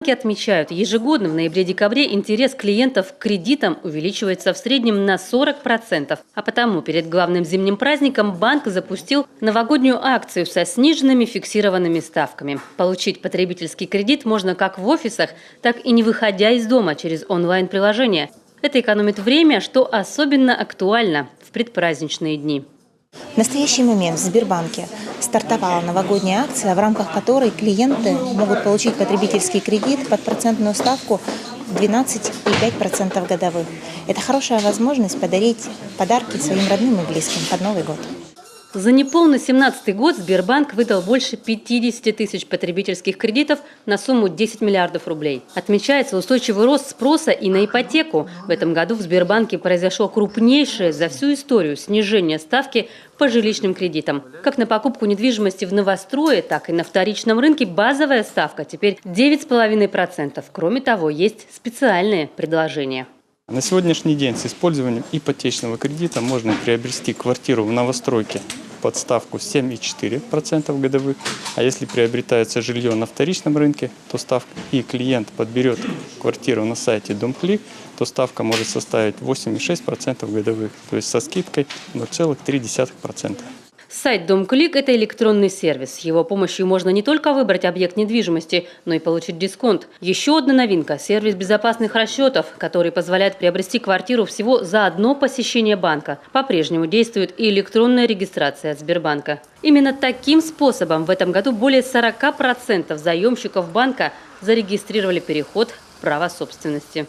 Банки отмечают, ежегодно в ноябре-декабре интерес клиентов к кредитам увеличивается в среднем на 40%. А потому перед главным зимним праздником банк запустил новогоднюю акцию со сниженными фиксированными ставками. Получить потребительский кредит можно как в офисах, так и не выходя из дома через онлайн-приложение. Это экономит время, что особенно актуально в предпраздничные дни. В настоящий момент в Сбербанке стартовала новогодняя акция, в рамках которой клиенты могут получить потребительский кредит под процентную ставку 12,5% годовых. Это хорошая возможность подарить подарки своим родным и близким под Новый год. За неполный 2017 год Сбербанк выдал больше 50 тысяч потребительских кредитов на сумму 10 миллиардов рублей. Отмечается устойчивый рост спроса и на ипотеку. В этом году в Сбербанке произошло крупнейшее за всю историю снижение ставки по жилищным кредитам. Как на покупку недвижимости в новострое, так и на вторичном рынке базовая ставка теперь 9,5%. Кроме того, есть специальные предложения. На сегодняшний день с использованием ипотечного кредита можно приобрести квартиру в новостройке под ставку 7,4% годовых. А если приобретается жилье на вторичном рынке, то ставка, и клиент подберет квартиру на сайте Дом.Клик, то ставка может составить 8,6% годовых, то есть со скидкой 0,3%. Сайт Дом.Клик – это электронный сервис. С его помощью можно не только выбрать объект недвижимости, но и получить дисконт. Еще одна новинка – сервис безопасных расчетов, который позволяет приобрести квартиру всего за одно посещение банка. По-прежнему действует и электронная регистрация от Сбербанка. Именно таким способом в этом году более 40% заемщиков банка зарегистрировали переход в право собственности.